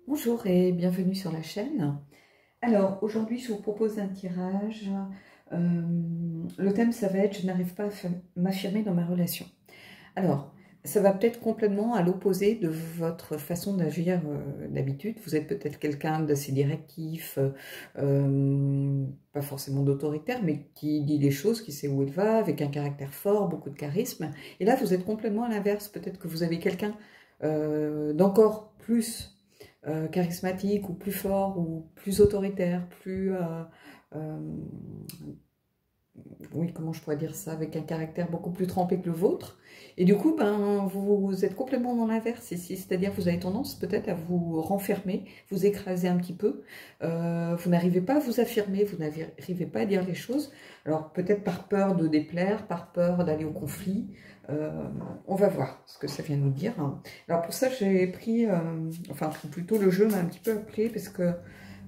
Bonjour et bienvenue sur la chaîne. Alors aujourd'hui je vous propose un tirage. Le thème ça va être « Je n'arrive pas à m'affirmer dans ma relation ». Alors ça va peut-être complètement à l'opposé de votre façon d'agir d'habitude. Vous êtes peut-être quelqu'un d'assez directif, pas forcément d'autoritaire, mais qui dit les choses, qui sait où il va, avec un caractère fort, beaucoup de charisme. Et là vous êtes complètement à l'inverse. Peut-être que vous avez quelqu'un d'encore plus charismatique ou plus fort ou plus autoritaire, plus euh, oui, comment je pourrais dire ça, avec un caractère beaucoup plus trempé que le vôtre. Et du coup, ben, vous êtes complètement dans l'inverse ici, c'est-à-dire que vous avez tendance peut-être à vous renfermer, vous écraser un petit peu. Vous n'arrivez pas à vous affirmer, vous n'arrivez pas à dire les choses. Alors peut-être par peur de déplaire, par peur d'aller au conflit. On va voir ce que ça vient nous dire. Alors pour ça, j'ai pris, enfin plutôt le jeu m'a un petit peu appelé parce que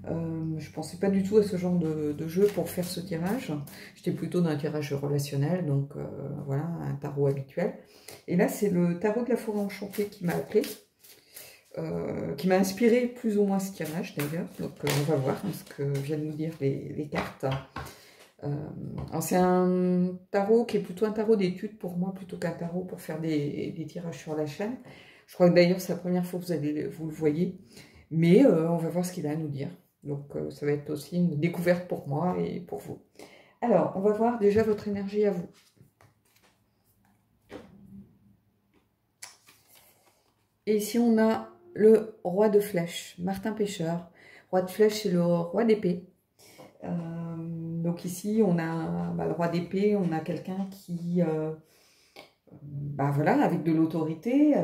je ne pensais pas du tout à ce genre de jeu pour faire ce tirage. J'étais plutôt dans un tirage relationnel, donc voilà, un tarot habituel. Et là, c'est le tarot de la forêt enchantée qui m'a appelé, qui m'a inspiré plus ou moins ce tirage d'ailleurs. Donc on va voir ce que viennent nous dire les cartes. C'est un tarot qui est plutôt un tarot d'étude pour moi, plutôt qu'un tarot pour faire des tirages sur la chaîne. Je crois que d'ailleurs c'est la première fois que vous le voyez, mais on va voir ce qu'il a à nous dire. Donc ça va être aussi une découverte pour moi et pour vous. Alors, on va voir déjà votre énergie à vous. Et ici, on a le roi de flèche, Martin Pêcheur. Roi de flèche, c'est le roi d'épée. Donc ici, on a le roi d'épée, on a quelqu'un qui, voilà, avec de l'autorité,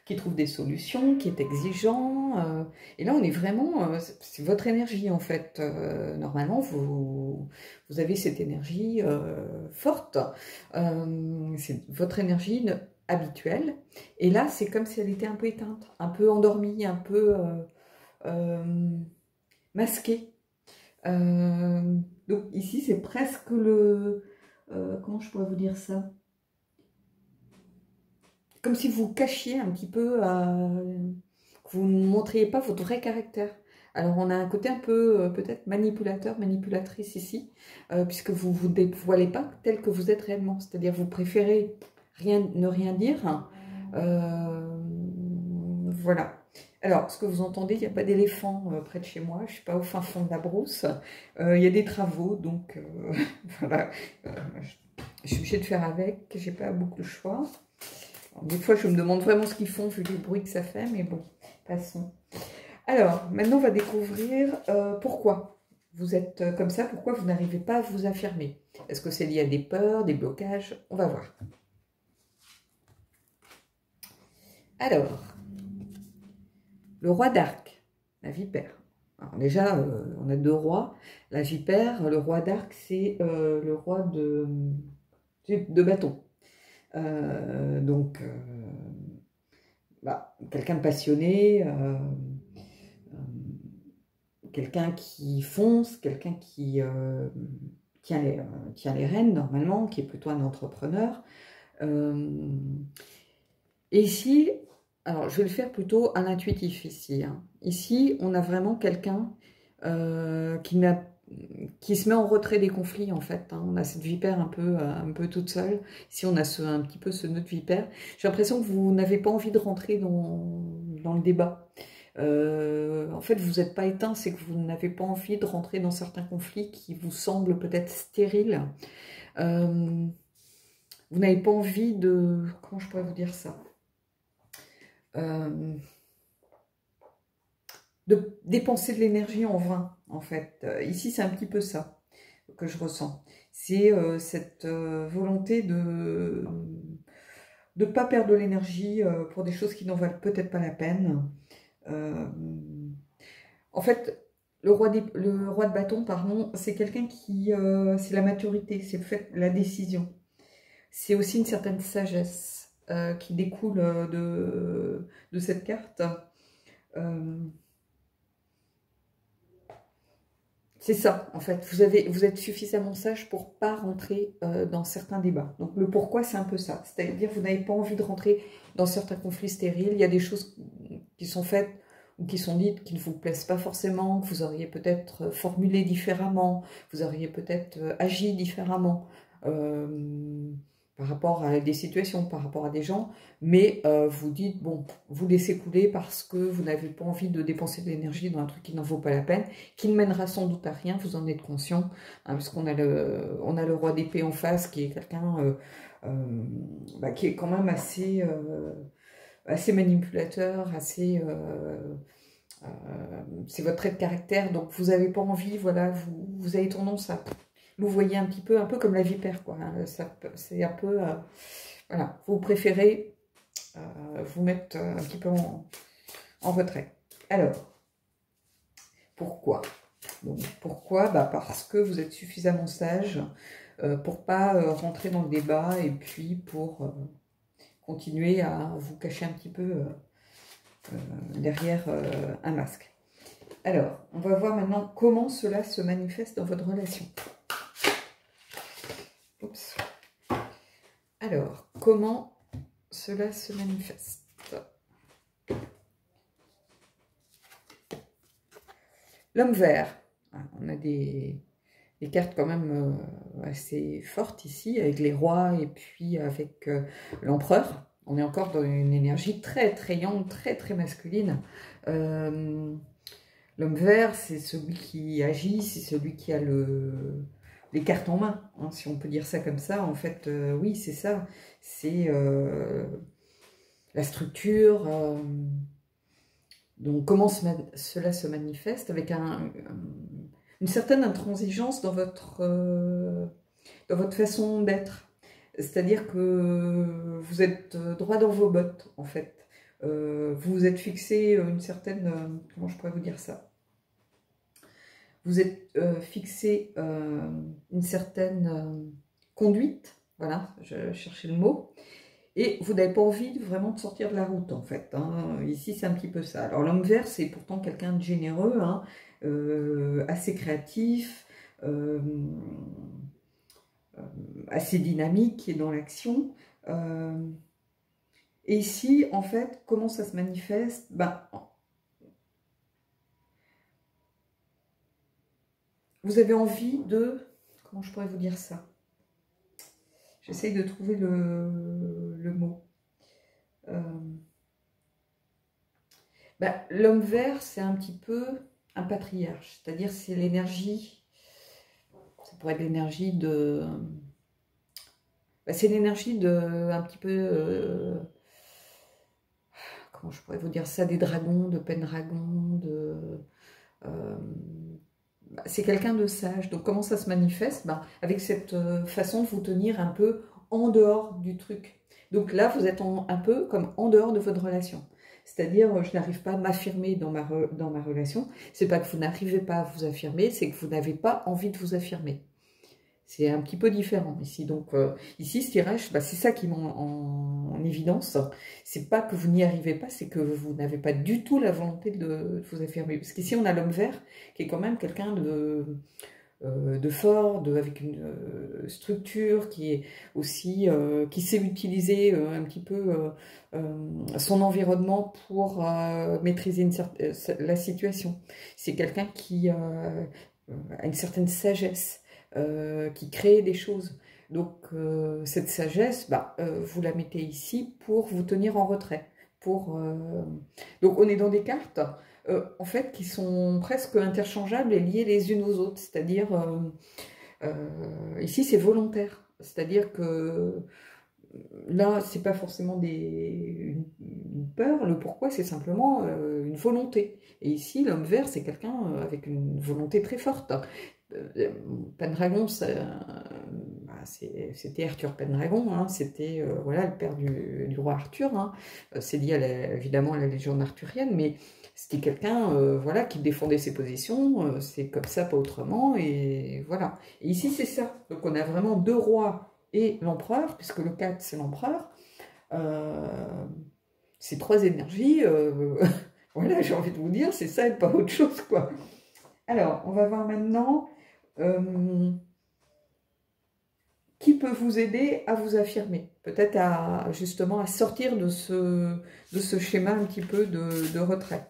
qui trouve des solutions, qui est exigeant. Et là, on est vraiment, c'est votre énergie en fait. Normalement, vous avez cette énergie forte. C'est votre énergie habituelle. Et là, c'est comme si elle était un peu éteinte, un peu endormie, un peu masquée. Donc ici, c'est presque le... comment je pourrais vous dire ça? Comme si vous cachiez un petit peu, que vous ne montriez pas votre vrai caractère. Alors on a un côté un peu peut-être manipulateur, manipulatrice ici, puisque vous ne vous dévoilez pas tel que vous êtes réellement. C'est-à-dire vous préférez ne rien dire. Voilà. Alors, ce que vous entendez, il n'y a pas d'éléphant près de chez moi, je ne suis pas au fin fond de la brousse. Il y a des travaux, donc voilà. Je suis obligée de faire avec, j'ai pas beaucoup le choix. Alors, des fois, je me demande vraiment ce qu'ils font, vu le bruit que ça fait, mais bon, passons. Alors, maintenant, on va découvrir pourquoi vous êtes comme ça, pourquoi vous n'arrivez pas à vous affirmer. Est-ce que c'est lié à des peurs, des blocages? On va voir. Alors, le roi d'Arc, la vipère. Alors déjà, on a deux rois. La vipère, le roi d'Arc, c'est le roi de bâton. Donc, quelqu'un de passionné, quelqu'un qui fonce, quelqu'un qui tient les rênes normalement, qui est plutôt un entrepreneur. Et ici, alors je vais le faire plutôt à l'intuitif ici. Ici, on a vraiment quelqu'un qui se met en retrait des conflits en fait. On a cette vipère un peu toute seule. Ici, on a un petit peu ce nœud de vipère. J'ai l'impression que vous n'avez pas envie de rentrer dans le débat. En fait, vous n'êtes pas éteint, c'est que vous n'avez pas envie de rentrer dans certains conflits qui vous semblent peut-être stériles. Vous n'avez pas envie de... Comment je pourrais vous dire ça? De dépenser de l'énergie en vain, en fait. Ici, c'est un petit peu ça que je ressens. C'est cette volonté de ne pas perdre de l'énergie pour des choses qui n'en valent peut-être pas la peine. En fait, le roi de bâton, pardon, c'est quelqu'un qui... c'est la maturité, c'est le fait, la décision. C'est aussi une certaine sagesse qui découle de cette carte. C'est ça, en fait. Vous êtes suffisamment sage pour pas rentrer dans certains débats. Donc, le pourquoi, c'est un peu ça. C'est-à-dire, vous n'avez pas envie de rentrer dans certains conflits stériles. Il y a des choses qui sont faites ou qui sont dites, qui ne vous plaisent pas forcément, que vous auriez peut-être formulé différemment, vous auriez peut-être agi différemment par rapport à des situations, par rapport à des gens, mais vous dites, bon, vous laissez couler parce que vous n'avez pas envie de dépenser de l'énergie dans un truc qui n'en vaut pas la peine, qui ne mènera sans doute à rien, vous en êtes conscient, hein, parce qu'on a le roi d'épée en face, qui est quelqu'un qui est quand même assez manipulateur, c'est votre trait de caractère, donc vous n'avez pas envie, voilà, vous avez tendance à vous voyez un peu comme la vipère, quoi, hein, c'est un peu, voilà, vous préférez vous mettre un petit peu en retrait. Alors, pourquoi? Donc, pourquoi? Parce que vous êtes suffisamment sage pour pas rentrer dans le débat et puis pour continuer à vous cacher un petit peu derrière un masque. Alors, on va voir maintenant comment cela se manifeste dans votre relation. Oups. Alors, comment cela se manifeste? L'homme vert. On a des cartes quand même assez fortes ici, avec les rois et puis avec l'empereur. On est encore dans une énergie très très yang, très très masculine. L'homme vert, c'est celui qui agit, c'est celui qui a les cartes en main, hein, si on peut dire ça comme ça. En fait, oui, c'est ça. C'est la structure. Donc, comment cela se manifeste avec une certaine intransigeance dans votre façon d'être. C'est-à-dire que vous êtes droit dans vos bottes, en fait. Vous vous êtes fixé une certaine... comment je pourrais vous dire ça? Vous êtes fixé une certaine conduite, voilà, je cherchais le mot, et vous n'avez pas envie vraiment de sortir de la route, en fait. Hein. Ici, c'est un petit peu ça. Alors, l'homme vert, c'est pourtant quelqu'un de généreux, hein, assez créatif, assez dynamique, qui est dans l'action. Et ici, en fait, comment ça se manifeste? Vous avez envie de... Comment je pourrais vous dire ça? J'essaye de trouver le mot. L'homme vert, c'est un petit peu un patriarche. C'est-à-dire, c'est l'énergie... Ça pourrait être l'énergie de... c'est l'énergie de... un petit peu... comment je pourrais vous dire ça? Des dragons, de Pendragon, de... c'est quelqu'un de sage. Donc, comment ça se manifeste? Avec cette façon de vous tenir un peu en dehors du truc. Donc là, vous êtes un peu comme en dehors de votre relation. C'est-à-dire, je n'arrive pas à m'affirmer dans ma relation. C'est pas que vous n'arrivez pas à vous affirmer, c'est que vous n'avez pas envie de vous affirmer. C'est un petit peu différent ici. Donc ici, ce tirage, c'est ça qui met en évidence. C'est pas que vous n'y arrivez pas, c'est que vous n'avez pas du tout la volonté de vous affirmer. Parce qu'ici, on a l'homme vert, qui est quand même quelqu'un de fort, avec une structure, qui est aussi, qui sait utiliser un petit peu son environnement pour maîtriser la situation. C'est quelqu'un qui a une certaine sagesse. Qui crée des choses. Donc, cette sagesse, vous la mettez ici pour vous tenir en retrait. Donc, on est dans des cartes, en fait, qui sont presque interchangeables et liées les unes aux autres. C'est-à-dire, ici, c'est volontaire. C'est-à-dire que là, c'est pas forcément une peur. Le pourquoi, c'est simplement une volonté. Et ici, l'homme vert, c'est quelqu'un avec une volonté très forte. Pendragon, c'était Arthur Pendragon, hein, c'était voilà, le père du roi Arthur. Hein. C'est lié évidemment à la légende arthurienne, mais c'était quelqu'un voilà, qui défendait ses positions, c'est comme ça, pas autrement, et voilà. Et ici, c'est ça. Donc on a vraiment deux rois et l'empereur, puisque le 4, c'est l'empereur. Ces trois énergies, voilà, j'ai envie de vous dire, c'est ça et pas autre chose, quoi. Alors, on va voir maintenant... qui peut vous aider à vous affirmer, peut-être justement à sortir de ce schéma un petit peu de retrait.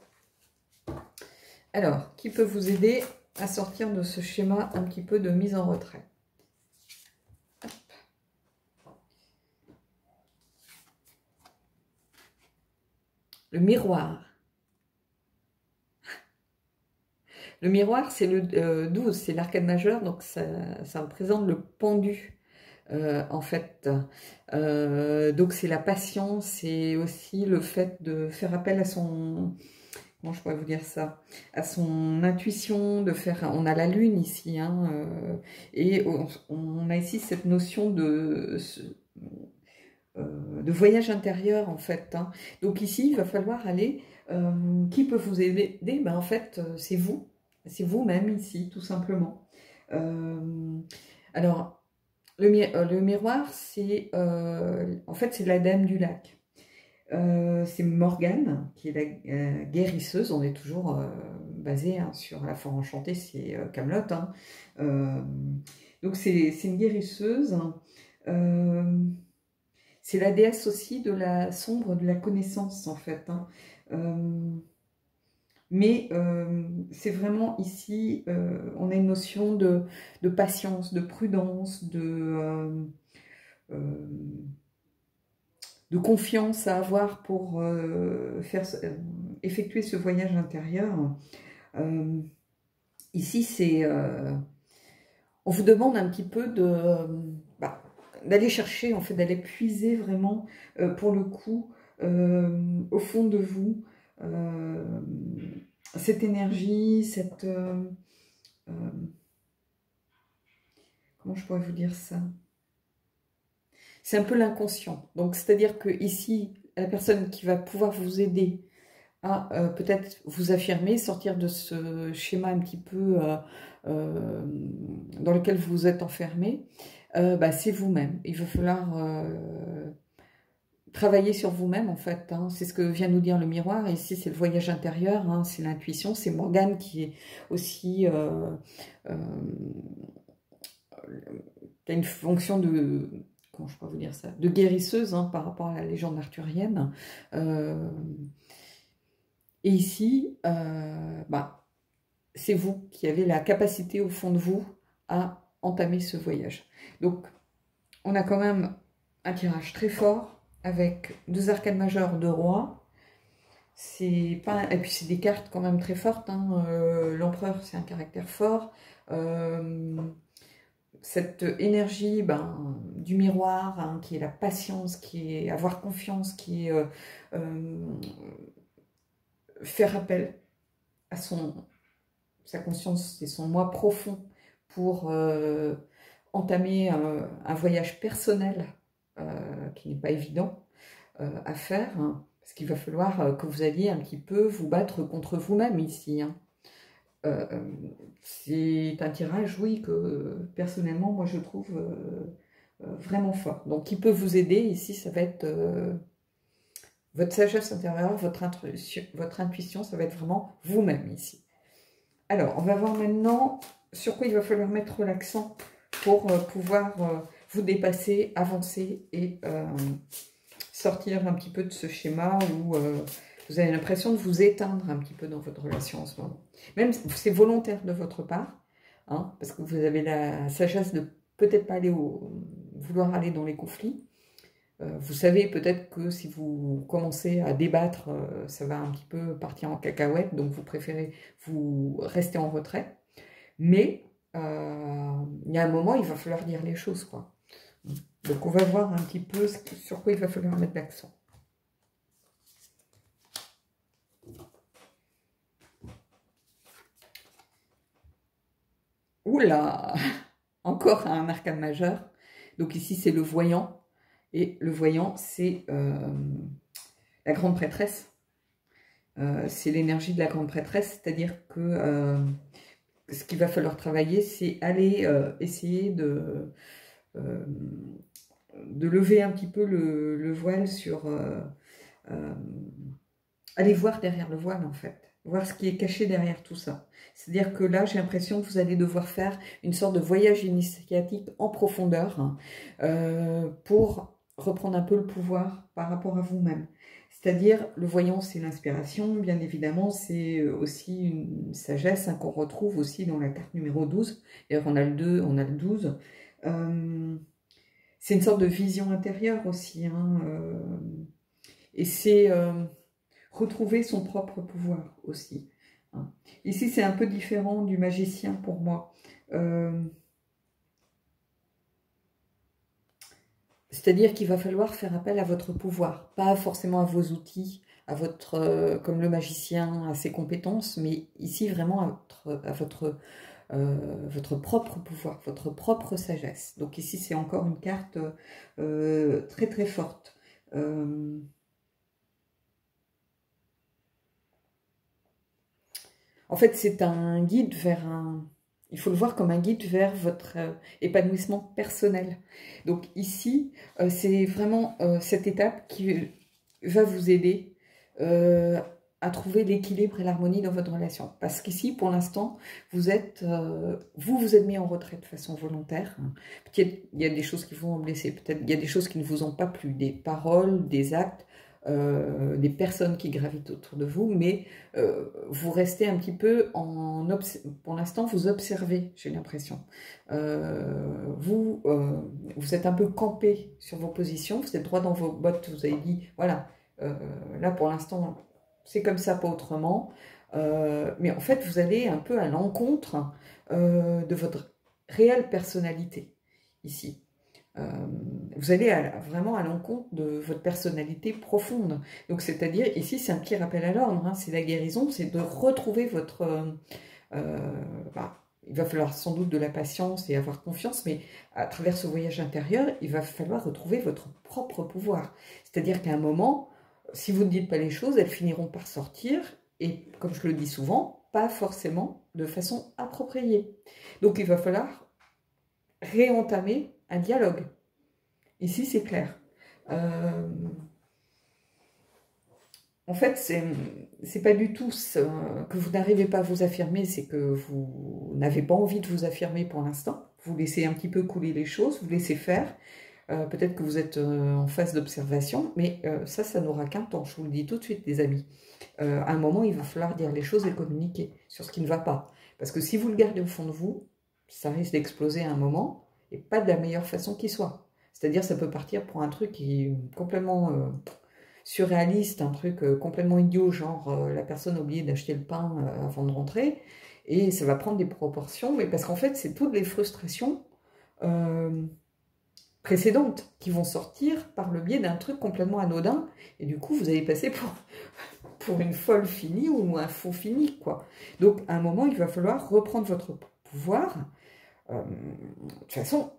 Alors, qui peut vous aider à sortir de ce schéma un petit peu de mise en retrait? Hop. Le miroir. Le miroir, c'est le 12, c'est l'arcane majeur, donc ça représente le pendu, en fait. Donc c'est la patience, c'est aussi le fait de faire appel à son... Comment je pourrais vous dire ça? À son intuition, de faire... On a la lune ici, hein, et on a ici cette notion de voyage intérieur, en fait. Hein. Donc ici, il va falloir aller... qui peut vous aider? Ben, en fait, c'est vous. C'est vous-même ici, tout simplement. Alors, le miroir, c'est en fait, c'est la dame du lac. C'est Morgane, qui est la guérisseuse. On est toujours basé hein, sur la forêt enchantée, c'est Kaamelott. Hein. Donc, c'est une guérisseuse. C'est la déesse aussi de la sombre, de la connaissance, en fait. Hein. Mais c'est vraiment ici, on a une notion de patience, de prudence, de confiance à avoir pour effectuer ce voyage intérieur. Ici, c'est, on vous demande un petit peu d'aller chercher, en fait, d'aller puiser vraiment, pour le coup, au fond de vous, cette énergie, cette... comment je pourrais vous dire ça? C'est un peu l'inconscient. Donc, c'est-à-dire que ici, la personne qui va pouvoir vous aider à peut-être vous affirmer, sortir de ce schéma un petit peu dans lequel vous êtes enfermé, c'est vous-même. Il va falloir travailler sur vous-même, en fait. Hein. C'est ce que vient nous dire le miroir. Ici, c'est le voyage intérieur, hein, c'est l'intuition. C'est Morgane qui est aussi... qui a une fonction de... Comment je peux vous dire ça? De guérisseuse, hein, par rapport à la légende arthurienne. Et ici, c'est vous qui avez la capacité au fond de vous à entamer ce voyage. Donc, on a quand même un tirage très fort avec 2 arcanes majeures, 2 rois. Et puis c'est des cartes quand même très fortes. Hein. L'empereur, c'est un caractère fort. Cette énergie du miroir, hein, qui est la patience, qui est avoir confiance, qui est faire appel à sa conscience et son moi profond pour entamer un voyage personnel qui n'est pas évident à faire, hein, parce qu'il va falloir que vous alliez un petit peu vous battre contre vous-même ici. Hein. C'est un tirage, oui, que personnellement, moi, je trouve vraiment fort. Donc, qui peut vous aider ici, ça va être votre sagesse intérieure, votre intuition, ça va être vraiment vous-même ici. Alors, on va voir maintenant sur quoi il va falloir mettre l'accent pour pouvoir vous dépasser, avancer et sortir un petit peu de ce schéma où vous avez l'impression de vous éteindre un petit peu dans votre relation en ce moment. Même c'est volontaire de votre part, hein, parce que vous avez la sagesse de peut-être pas vouloir aller dans les conflits. Vous savez peut-être que si vous commencez à débattre, ça va un petit peu partir en cacahuète, donc vous préférez vous rester en retrait. Mais il y a un moment, il va falloir dire les choses, quoi. Donc on va voir un petit peu sur quoi il va falloir mettre l'accent. Oula, encore un arcane majeur. Donc ici, c'est le voyant. Et le voyant, c'est la grande prêtresse. C'est l'énergie de la grande prêtresse. C'est-à-dire que ce qu'il va falloir travailler, c'est aller essayer de lever un petit peu le voile sur... aller voir derrière le voile, en fait. Voir ce qui est caché derrière tout ça. C'est-à-dire que là, j'ai l'impression que vous allez devoir faire une sorte de voyage initiatique en profondeur pour reprendre un peu le pouvoir par rapport à vous-même. C'est-à-dire, le voyant, c'est l'inspiration, bien évidemment, c'est aussi une sagesse hein, qu'on retrouve aussi dans la carte numéro 12. D'ailleurs, on a le 2, on a le 12. C'est une sorte de vision intérieure aussi. Hein, et c'est retrouver son propre pouvoir aussi. Hein. Ici, c'est un peu différent du magicien pour moi. C'est-à-dire qu'il va falloir faire appel à votre pouvoir, pas forcément à vos outils, à votre, comme le magicien, à ses compétences, mais ici vraiment à votre propre pouvoir, votre propre sagesse. Donc ici, c'est encore une carte très très forte. En fait, c'est un guide vers un... Il faut le voir comme un guide vers votre épanouissement personnel. Donc ici, c'est vraiment cette étape qui va vous aider à trouver l'équilibre et l'harmonie dans votre relation. Parce qu'ici, pour l'instant, vous êtes mis en retrait de façon volontaire. Peut-être il y a des choses qui vous ont blessé, peut-être il y a des choses qui ne vous ont pas plu, des paroles, des actes, des personnes qui gravitent autour de vous, mais vous restez un petit peu en... Pour l'instant, vous observez, j'ai l'impression. Vous êtes un peu campé sur vos positions, vous êtes droit dans vos bottes, vous avez dit, voilà, là pour l'instant, c'est comme ça, pas autrement. Mais en fait, vous allez un peu à l'encontre de votre réelle personnalité, ici. Vous allez vraiment à l'encontre de votre personnalité profonde. Donc, c'est-à-dire, ici, c'est un petit rappel à l'ordre, hein, c'est la guérison, c'est de retrouver votre... il va falloir sans doute de la patience et avoir confiance, mais à travers ce voyage intérieur, il va falloir retrouver votre propre pouvoir. C'est-à-dire qu'à un moment, si vous ne dites pas les choses, elles finiront par sortir, et comme je le dis souvent, pas forcément de façon appropriée. Donc, il va falloir réentamer un dialogue. Ici, c'est clair. En fait, c'est pas du tout que vous n'arrivez pas à vous affirmer, c'est que vous n'avez pas envie de vous affirmer pour l'instant. Vous laissez un petit peu couler les choses, vous laissez faire. Peut-être que vous êtes en phase d'observation, mais ça n'aura qu'un temps, je vous le dis tout de suite, les amis. À un moment, il va falloir dire les choses et communiquer sur ce qui ne va pas. Parce que si vous le gardez au fond de vous, ça risque d'exploser à un moment, et pas de la meilleure façon qui soit. C'est-à-dire, ça peut partir pour un truc qui est complètement surréaliste, un truc complètement idiot, genre la personne a oublié d'acheter le pain avant de rentrer, et ça va prendre des proportions, mais parce qu'en fait, c'est toutes les frustrations précédentes qui vont sortir par le biais d'un truc complètement anodin, et du coup, vous allez passer pour une folle finie ou un fou fini, quoi. Donc, à un moment, il va falloir reprendre votre pouvoir. De toute façon,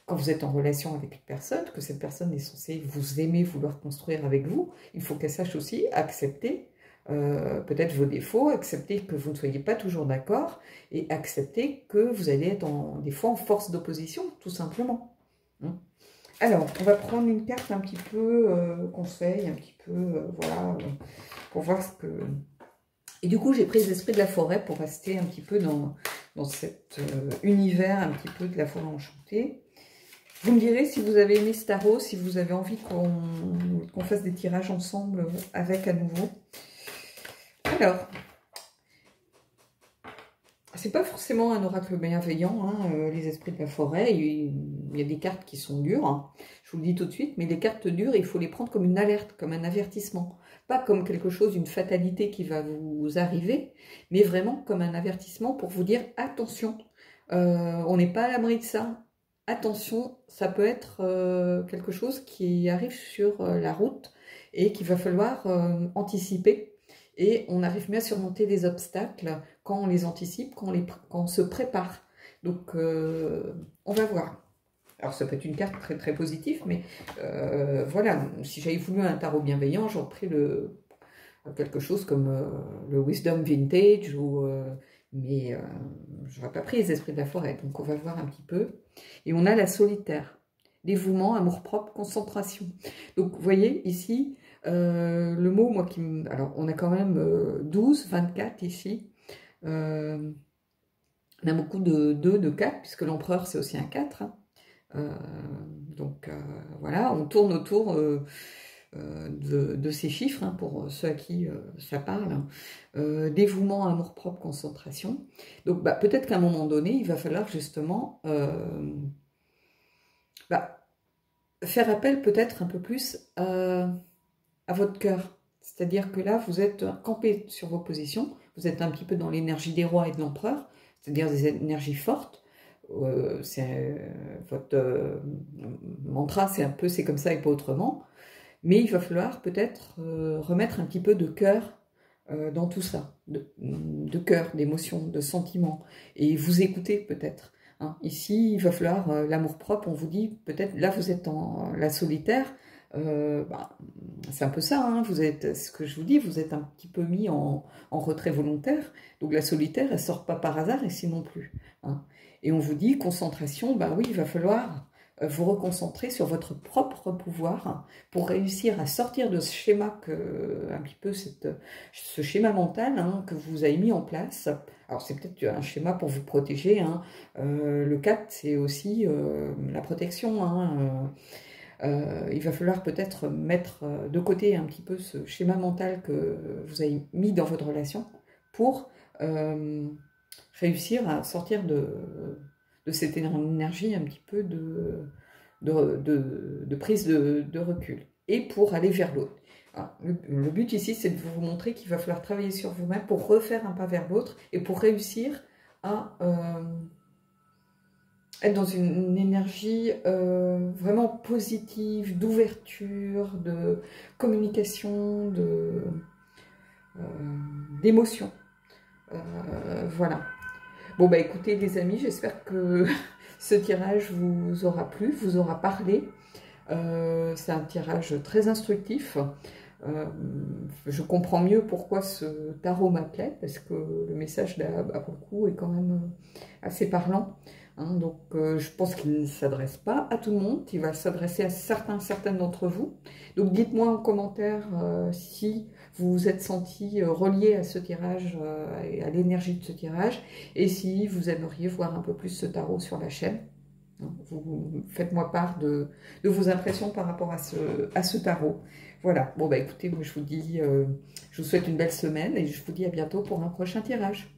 quand vous êtes en relation avec une personne, que cette personne est censée vous aimer, vouloir construire avec vous, il faut qu'elle sache aussi accepter peut-être vos défauts, accepter que vous ne soyez pas toujours d'accord, et accepter que vous allez être des fois en force d'opposition, tout simplement. Alors, on va prendre une carte un petit peu conseil, un petit peu, voilà, pour voir ce que... Et du coup, j'ai pris les esprits de la forêt pour rester un petit peu dans cet univers un petit peu de la forêt enchantée. Vous me direz si vous avez aimé ce tarot, si vous avez envie qu'on fasse des tirages ensemble avec à nouveau. Alors, c'est pas forcément un oracle bienveillant, hein, les esprits de la forêt. Il y a des cartes qui sont dures, hein, je vous le dis tout de suite, mais les cartes dures, il faut les prendre comme une alerte, comme un avertissement. Pas comme quelque chose, une fatalité qui va vous arriver, mais vraiment comme un avertissement pour vous dire attention, on n'est pas à l'abri de ça. Attention, ça peut être quelque chose qui arrive sur la route et qu'il va falloir anticiper. Et on arrive mieux à surmonter des obstacles quand on les anticipe, quand on se prépare. Donc, on va voir. Alors, ça peut être une carte très, très positive, mais voilà, si j'avais voulu un tarot bienveillant, j'aurais pris quelque chose comme le Wisdom Vintage, mais je n'aurais pas pris les esprits de la forêt. Donc, on va voir un petit peu. Et on a la solitaire, dévouement, amour-propre, concentration. Donc, vous voyez, ici, le mot, moi, qui me... Alors, on a quand même 12, 24 ici. On a beaucoup de 2, de 4, puisque l'empereur, c'est aussi un 4. Hein. Donc, voilà, on tourne autour de ces chiffres, hein, pour ceux à qui ça parle, hein. Dévouement, amour-propre, concentration. Donc bah, peut-être qu'à un moment donné, il va falloir justement bah, faire appel peut-être un peu plus à votre cœur. C'est-à-dire que là, vous êtes campé sur vos positions, vous êtes un petit peu dans l'énergie des rois et de l'empereur, c'est-à-dire des énergies fortes. Votre mantra, c'est un peu c'est comme ça et pas autrement. Mais il va falloir peut-être remettre un petit peu de cœur dans tout ça, de cœur, d'émotion, de sentiments, et vous écouter peut-être. Hein. Ici, il va falloir l'amour-propre, on vous dit, peut-être, là vous êtes en la solitaire, bah, c'est un peu ça, hein, vous êtes, ce que je vous dis, vous êtes un petit peu mis en retrait volontaire, donc la solitaire, elle sort pas par hasard, ici non plus. Hein. Et on vous dit, concentration, bah oui, il va falloir vous reconcentrer sur votre propre pouvoir pour réussir à sortir de ce schéma, un petit peu ce schéma mental, hein, que vous avez mis en place. Alors c'est peut-être un schéma pour vous protéger, hein. Le 4, c'est aussi la protection, hein. Il va falloir peut-être mettre de côté un petit peu ce schéma mental que vous avez mis dans votre relation pour réussir à sortir de cette énergie un petit peu de prise de recul, et pour aller vers l'autre. Le but ici, c'est de vous montrer qu'il va falloir travailler sur vous-même pour refaire un pas vers l'autre et pour réussir à être dans une énergie vraiment positive, d'ouverture, de communication, d'émotion. Voilà. Bon, bah écoutez les amis, j'espère que ce tirage vous aura plu, vous aura parlé. C'est un tirage très instructif. Je comprends mieux pourquoi ce tarot m'appelait, parce que le message là, bah, pour le coup, est quand même assez parlant. Hein, donc je pense qu'il ne s'adresse pas à tout le monde, il va s'adresser à certaines d'entre vous. Donc dites-moi en commentaire si vous vous êtes senti relié à ce tirage, à l'énergie de ce tirage, et si vous aimeriez voir un peu plus ce tarot sur la chaîne. Vous faites-moi part de vos impressions par rapport à ce tarot. Voilà, bon bah écoutez, moi je vous dis, je vous souhaite une belle semaine et je vous dis à bientôt pour un prochain tirage.